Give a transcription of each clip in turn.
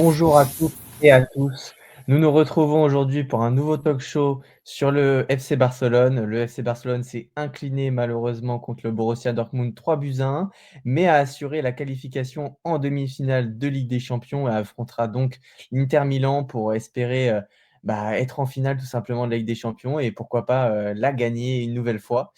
Bonjour à toutes et à tous. Nous nous retrouvons aujourd'hui pour un nouveau talk show sur le FC Barcelone. Le FC Barcelone s'est incliné malheureusement contre le Borussia Dortmund 3-1, mais a assuré la qualification en demi-finale de Ligue des Champions et affrontera donc l'Inter Milan pour espérer être en finale tout simplement de la Ligue des Champions et pourquoi pas la gagner une nouvelle fois.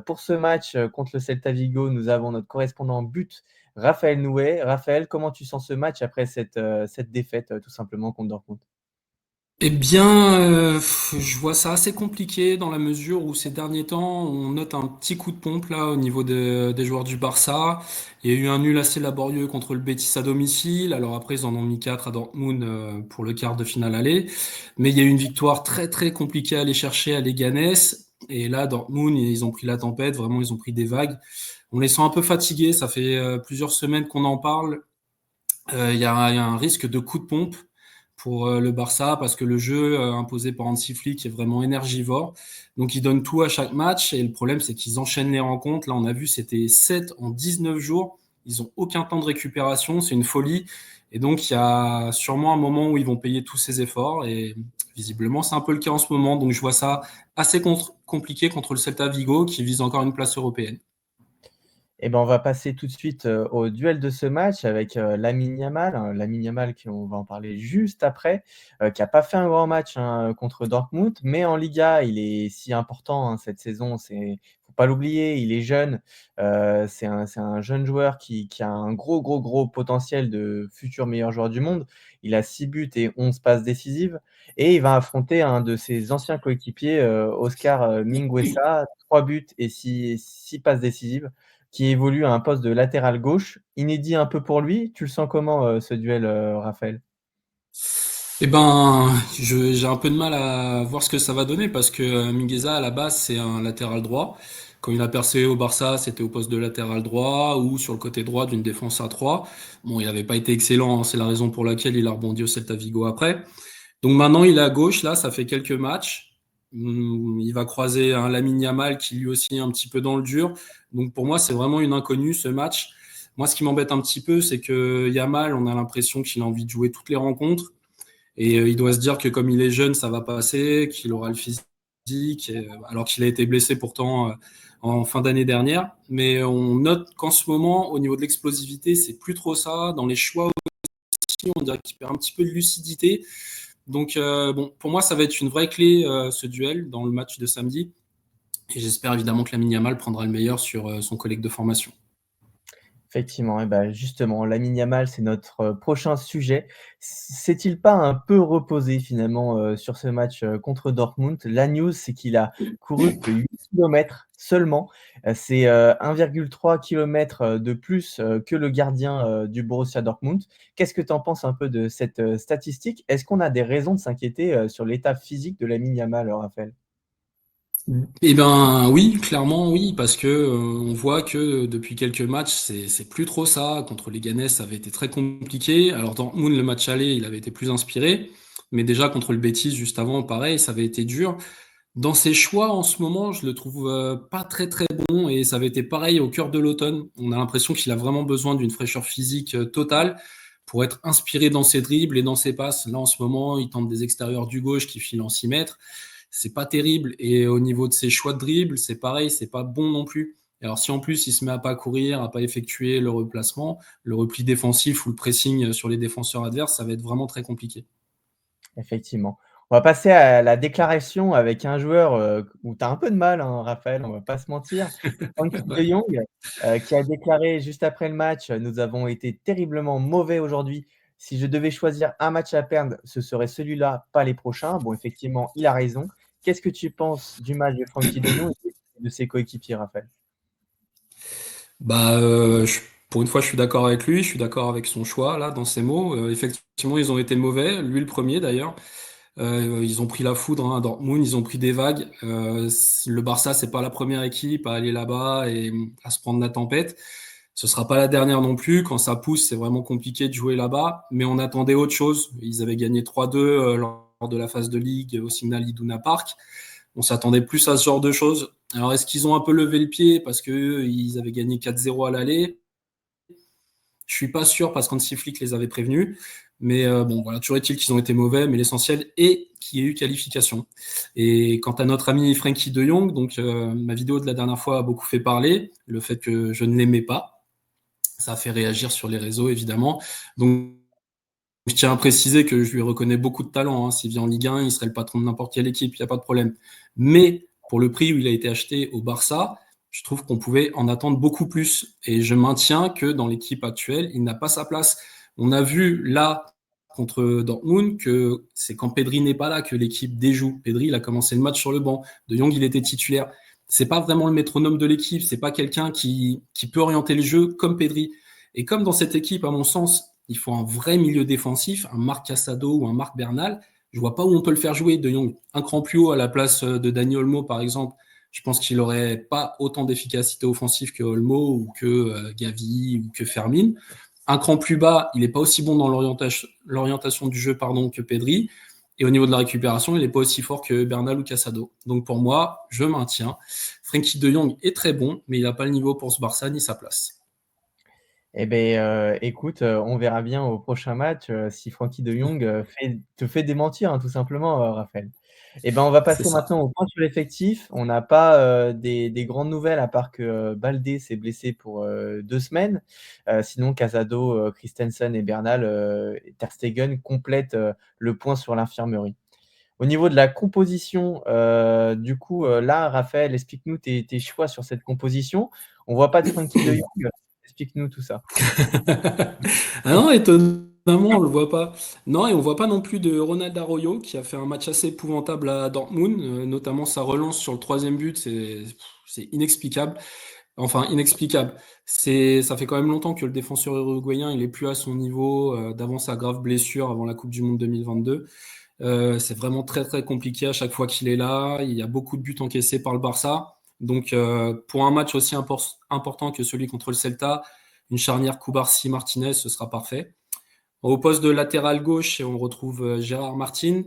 Pour ce match contre le Celta Vigo, nous avons notre correspondant but Raphaël Nouet. Raphaël, comment tu sens ce match après cette défaite, tout simplement contre Dortmund? Eh bien, je vois ça assez compliqué dans la mesure où ces derniers temps, on note un petit coup de pompe là au niveau des joueurs du Barça. Il y a eu un nul assez laborieux contre le Betis à domicile. Alors après, ils en ont mis 4 à Dortmund pour le quart de finale aller. Mais il y a eu une victoire très très compliquée à aller chercher à Leganés. Et là, Dortmund, ils ont pris la tempête. Vraiment, ils ont pris des vagues. On les sent un peu fatigués. Ça fait plusieurs semaines qu'on en parle. Il y a un risque de coup de pompe pour le Barça parce que le jeu imposé par Hansi Flick est vraiment énergivore. Donc ils donnent tout à chaque match et le problème c'est qu'ils enchaînent les rencontres. Là on a vu c'était 7 en 19 jours. Ils ont aucun temps de récupération, c'est une folie. Et donc il y a sûrement un moment où ils vont payer tous ces efforts et visiblement c'est un peu le cas en ce moment. Donc je vois ça assez compliqué contre le Celta Vigo qui vise encore une place européenne. Eh ben, on va passer tout de suite, au duel de ce match avec, Lamine Yamal qui on va en parler juste après, qui a pas fait un grand match, hein, contre Dortmund, mais en Liga, il est si important, hein, cette saison, faut pas l'oublier, il est jeune, c'est un jeune joueur qui a un gros potentiel de futur meilleur joueur du monde. Il a 6 buts et 11 passes décisives et il va affronter un de ses anciens coéquipiers, Oscar, Mingueza, 3 buts et six passes décisives qui évolue à un poste de latéral gauche, inédit un peu pour lui. Tu le sens comment, ce duel, Raphaël? Eh ben, j'ai un peu de mal à voir ce que ça va donner parce que Mingueza, à la base, c'est un latéral droit. Quand il a percé au Barça, c'était au poste de latéral droit ou sur le côté droit d'une défense à 3. Bon, il n'avait pas été excellent, hein, c'est la raison pour laquelle il a rebondi au Celta Vigo après. Donc maintenant, il est à gauche, là, ça fait quelques matchs. Il va croiser un Lamine Yamal qui lui aussi est un petit peu dans le dur. Donc pour moi, c'est vraiment une inconnue ce match. Moi, ce qui m'embête un petit peu, c'est que Yamal, on a l'impression qu'il a envie de jouer toutes les rencontres. Et il doit se dire que comme il est jeune, ça va passer, qu'il aura le physique, alors qu'il a été blessé pourtant en fin d'année dernière. Mais on note qu'en ce moment, au niveau de l'explosivité, c'est plus trop ça. Dans les choix aussi, on dirait qu'il perd un petit peu de lucidité. Donc bon, pour moi, ça va être une vraie clé ce duel dans le match de samedi. Et j'espère évidemment que Lamine Yamal prendra le meilleur sur son collègue de formation. Effectivement et bah, justement, Lamine Yamal, c'est notre, prochain sujet. S'est-il pas un peu reposé finalement, sur ce match, contre Dortmund? La news, c'est qu'il a couru que 8 kilomètres seulement. C'est, 1,3 kilomètres, de plus, que le gardien, du Borussia Dortmund. Qu'est-ce que tu en penses un peu de cette, statistique? Est-ce qu'on a des raisons de s'inquiéter, sur l'état physique de Lamine Yamal, Raphaël? Eh ben oui, clairement oui, parce que on voit que depuis quelques matchs, c'est plus trop ça. Contre les Ganes, ça avait été très compliqué. Alors Dortmund, le match aller, il avait été plus inspiré, mais déjà contre le Betis juste avant, pareil, ça avait été dur. Dans ses choix en ce moment, je le trouve pas très très bon et ça avait été pareil au cœur de l'automne. On a l'impression qu'il a vraiment besoin d'une fraîcheur physique totale pour être inspiré dans ses dribbles et dans ses passes. Là en ce moment, il tente des extérieurs du gauche qui filent en 6 mètres. C'est pas terrible et au niveau de ses choix de dribble, c'est pareil, c'est pas bon non plus. Alors si en plus il se met à pas courir, à pas effectuer le replacement, le repli défensif ou le pressing sur les défenseurs adverses, ça va être vraiment très compliqué. Effectivement. On va passer à la déclaration avec un joueur, où tu as un peu de mal, hein, Raphaël, on va pas se mentir. Frenkie de Ouais. Jong, qui a déclaré juste après le match: «Nous avons été terriblement mauvais aujourd'hui. Si je devais choisir un match à perdre, ce serait celui-là, pas les prochains». Bon, effectivement, il a raison. Qu'est-ce que tu penses du match de Frenkie de Jong et de ses coéquipiers, Raphaël? Bah, pour une fois, je suis d'accord avec lui, je suis d'accord avec son choix là dans ses mots. Effectivement, ils ont été mauvais, lui le premier d'ailleurs. Ils ont pris la foudre hein, à Dortmund, ils ont pris des vagues. Le Barça, c'est pas la première équipe à aller là-bas et à se prendre la tempête. Ce sera pas la dernière non plus. Quand ça pousse, c'est vraiment compliqué de jouer là-bas. Mais on attendait autre chose. Ils avaient gagné 3-2 lors de la phase de ligue au Signal Iduna Park. On s'attendait plus à ce genre de choses. Alors, est-ce qu'ils ont un peu levé le pied parce que ils avaient gagné 4-0 à l'aller? Je suis pas sûr parce qu'Hansi Flick les avait prévenus. Mais bon, voilà, toujours est-il qu'ils ont été mauvais, mais l'essentiel est qu'il y ait eu qualification. Et quant à notre ami Frenkie de Jong, donc ma vidéo de la dernière fois a beaucoup fait parler, le fait que je ne l'aimais pas. Ça a fait réagir sur les réseaux, évidemment. Donc, je tiens à préciser que je lui reconnais beaucoup de talent, hein. S'il vient en Ligue 1, il serait le patron de n'importe quelle équipe, il n'y a pas de problème. Mais pour le prix où il a été acheté au Barça, je trouve qu'on pouvait en attendre beaucoup plus. Et je maintiens que dans l'équipe actuelle, il n'a pas sa place. On a vu là contre Dortmund que c'est quand Pedri n'est pas là que l'équipe déjoue. Pedri, il a commencé le match sur le banc. De Jong, il était titulaire. C'est pas vraiment le métronome de l'équipe. C'est pas quelqu'un qui peut orienter le jeu comme Pedri. Et comme dans cette équipe, à mon sens, il faut un vrai milieu défensif, un Marc Casado ou un Marc Bernal. Je vois pas où on peut le faire jouer, De Jong. Un cran plus haut à la place de Dani Olmo, par exemple. Je pense qu'il aurait pas autant d'efficacité offensive que Olmo ou que Gavi ou que Fermin. Un cran plus bas, il n'est pas aussi bon dans l'orientation du jeu que Pedri. Et au niveau de la récupération, il n'est pas aussi fort que Bernal ou Casado. Donc pour moi, je maintiens. Frenkie de Jong est très bon, mais il n'a pas le niveau pour ce Barça ni sa place. Eh bien, écoute, on verra bien au prochain match, si Frenkie de Jong, te fait démentir, hein, tout simplement, Raphaël. Eh ben, on va C'est passer ça. maintenant au point sur l'effectif. On n'a pas, des grandes nouvelles à part que, Baldé s'est blessé pour, 2 semaines. Sinon Casado, Christensen et Bernal, et Ter Stegen complètent, le point sur l'infirmerie. Au niveau de la composition, du coup, là, Raphaël, explique-nous tes choix sur cette composition. On voit pas de Frenkie de Jong, explique-nous tout ça. Ah non, étonnamment, on le voit pas. Non, et on voit pas non plus de Ronald Arroyo qui a fait un match assez épouvantable à Dortmund, notamment sa relance sur le troisième but, c'est inexplicable. Enfin, inexplicable. Ça fait quand même longtemps que le défenseur uruguayen, il est plus à son niveau d'avant sa grave blessure, avant la Coupe du Monde 2022. C'est vraiment très très compliqué à chaque fois qu'il est là. Il y a beaucoup de buts encaissés par le Barça. Donc pour un match aussi important que celui contre le Celta, une charnière Cubarsí-Martinez, ce sera parfait. Au poste de latéral gauche, on retrouve Gérard Martin.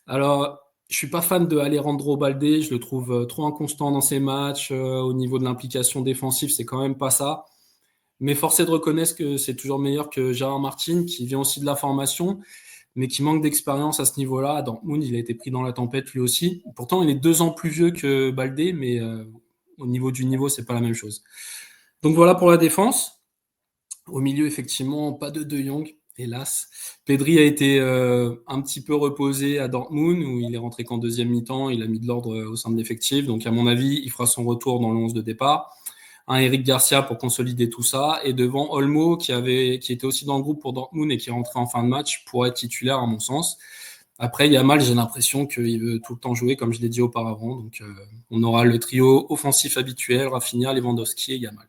Alors, je suis pas fan de Alejandro Balde, je le trouve trop inconstant dans ses matchs. Au niveau de l'implication défensive, c'est quand même pas ça. Mais force est de reconnaître que c'est toujours meilleur que Gérard Martin, qui vient aussi de la formation, mais qui manque d'expérience à ce niveau-là. À Dortmund, il a été pris dans la tempête lui aussi. Pourtant, il est 2 ans plus vieux que Balde, mais au niveau du niveau, c'est pas la même chose. Donc voilà pour la défense. Au milieu, effectivement, pas de Jong, hélas. Pedri a été un petit peu reposé à Dortmund, où il est rentré qu'en deuxième mi-temps. Il a mis de l'ordre au sein de l'effectif. Donc, à mon avis, il fera son retour dans le 11 de départ. Un Eric Garcia pour consolider tout ça. Et devant Olmo, qui était aussi dans le groupe pour Dortmund et qui est rentré en fin de match, pour être titulaire, à mon sens. Après, Yamal, j'ai l'impression qu'il veut tout le temps jouer, comme je l'ai dit auparavant. Donc, on aura le trio offensif habituel, Rafinha, Lewandowski et Yamal.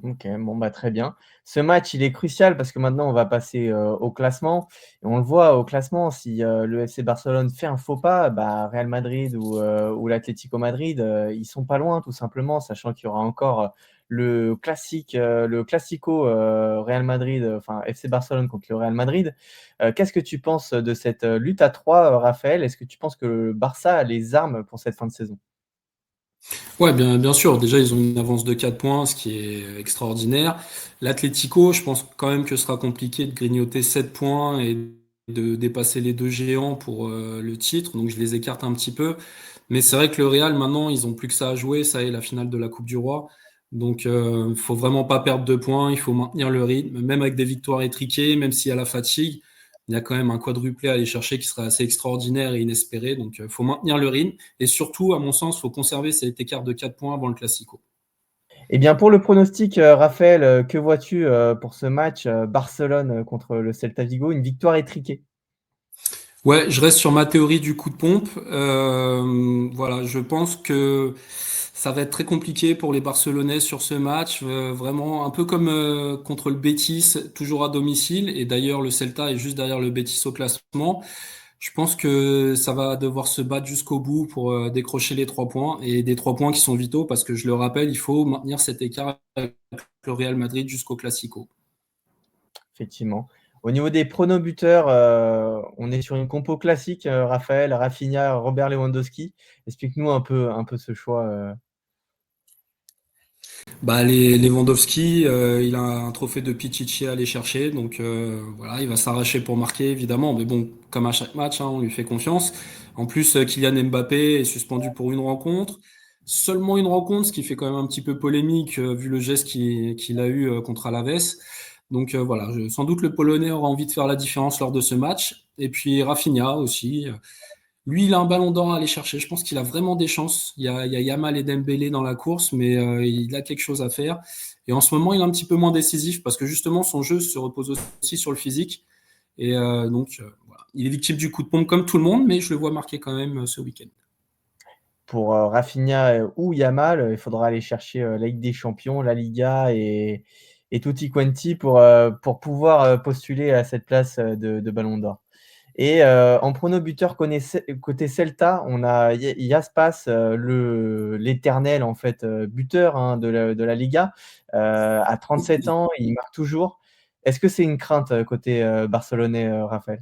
OK, bon, bah, très bien. Ce match, il est crucial parce que maintenant on va passer, au classement et on le voit au classement si, le FC Barcelone fait un faux pas, bah, Real Madrid ou l'Atlético Madrid, ils sont pas loin tout simplement, sachant qu'il y aura encore, le classico, Real Madrid, enfin FC Barcelone contre le Real Madrid. Qu'est-ce que tu penses de cette, lutte à 3, Raphaël? Est-ce que tu penses que le Barça a les armes pour cette fin de saison? Ouais, bien sûr. Déjà, ils ont une avance de 4 points, ce qui est extraordinaire. L'Atlético, je pense quand même que ce sera compliqué de grignoter 7 points et de dépasser les deux géants pour le titre. Donc, je les écarte un petit peu. Mais c'est vrai que le Real, maintenant, ils ont plus que ça à jouer. Ça est la finale de la Coupe du Roi. Donc, faut vraiment pas perdre de points. Il faut maintenir le rythme, même avec des victoires étriquées, même s'il y a la fatigue. Il y a quand même un quadruplé à aller chercher qui sera assez extraordinaire et inespéré. Donc, faut maintenir le rythme. Et surtout, à mon sens, il faut conserver cet écart de 4 points avant le Classico. Eh bien, pour le pronostic, Raphaël, que vois-tu, pour ce match, Barcelone, contre le Celta Vigo? Une victoire étriquée. Ouais, je reste sur ma théorie du coup de pompe. Voilà, je pense que ça va être très compliqué pour les Barcelonais sur ce match. Vraiment, un peu comme contre le Betis, toujours à domicile. Et d'ailleurs, le Celta est juste derrière le Betis au classement. Je pense que ça va devoir se battre jusqu'au bout pour décrocher les 3 points. Et des 3 points qui sont vitaux parce que je le rappelle, il faut maintenir cet écart avec le Real Madrid jusqu'au Classico. Effectivement. Au niveau des pronos buteurs, on est sur une compo classique, Raphaël, Rafinha, Robert Lewandowski. Explique-nous un peu ce choix, Bah, les Lewandowski, il a un trophée de Pichichi à aller chercher, donc voilà, il va s'arracher pour marquer évidemment, mais bon, comme à chaque match, hein, on lui fait confiance. En plus, Kylian Mbappé est suspendu pour une rencontre, seulement une rencontre, ce qui fait quand même un petit peu polémique vu le geste qu'il a eu contre Alaves. Donc voilà, sans doute le Polonais aura envie de faire la différence lors de ce match. Et puis Rafinha aussi. Lui, il a un ballon d'or à aller chercher. Je pense qu'il a vraiment des chances. Il y a Yamal et Dembélé dans la course, mais il a quelque chose à faire. Et en ce moment, il est un petit peu moins décisif parce que justement, son jeu se repose aussi sur le physique. Et donc, voilà. Il est victime du coup de pompe comme tout le monde, mais je le vois marquer quand même ce week-end. Pour, Rafinha, ou Yamal, il faudra aller chercher, la Ligue des Champions, la Liga et tutti quanti pour pouvoir, postuler à cette place, de Ballon d'or. Et en prono buteur côté Celta, on a Aspas, l'éternel en fait, buteur, hein, de la Liga. À 37 ans, il marque toujours. Est-ce que c'est une crainte, côté, barcelonais, Raphaël?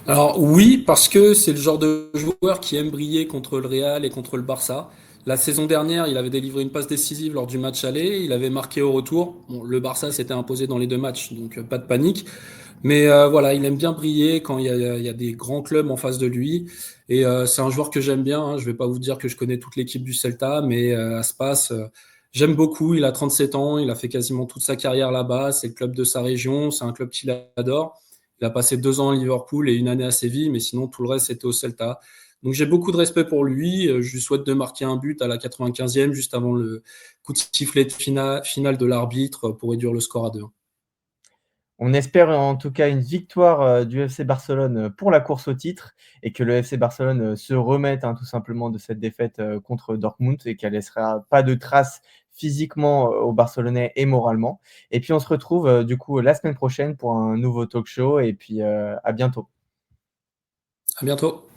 Alors oui, parce que c'est le genre de joueur qui aime briller contre le Real et contre le Barça. La saison dernière, il avait délivré une passe décisive lors du match aller, il avait marqué au retour. Bon, le Barça s'était imposé dans les deux matchs, donc pas de panique. Mais voilà, il aime bien briller quand il y a des grands clubs en face de lui. Et c'est un joueur que j'aime bien, hein. Je vais pas vous dire que je connais toute l'équipe du Celta, mais Aspas, j'aime beaucoup. Il a 37 ans, il a fait quasiment toute sa carrière là-bas. C'est le club de sa région, c'est un club qu'il adore. Il a passé 2 ans à Liverpool et une année à Séville, mais sinon tout le reste c'était au Celta. Donc j'ai beaucoup de respect pour lui. Je lui souhaite de marquer un but à la 95e, juste avant le coup de sifflet de finale de l'arbitre pour réduire le score à 2. On espère en tout cas une victoire, du FC Barcelone, pour la course au titre et que le FC Barcelone, se remette, hein, tout simplement de cette défaite, contre Dortmund et qu'elle laissera pas de traces physiquement, aux Barcelonais et moralement. Et puis on se retrouve, du coup, la semaine prochaine pour un nouveau talk show et puis, à bientôt. À bientôt.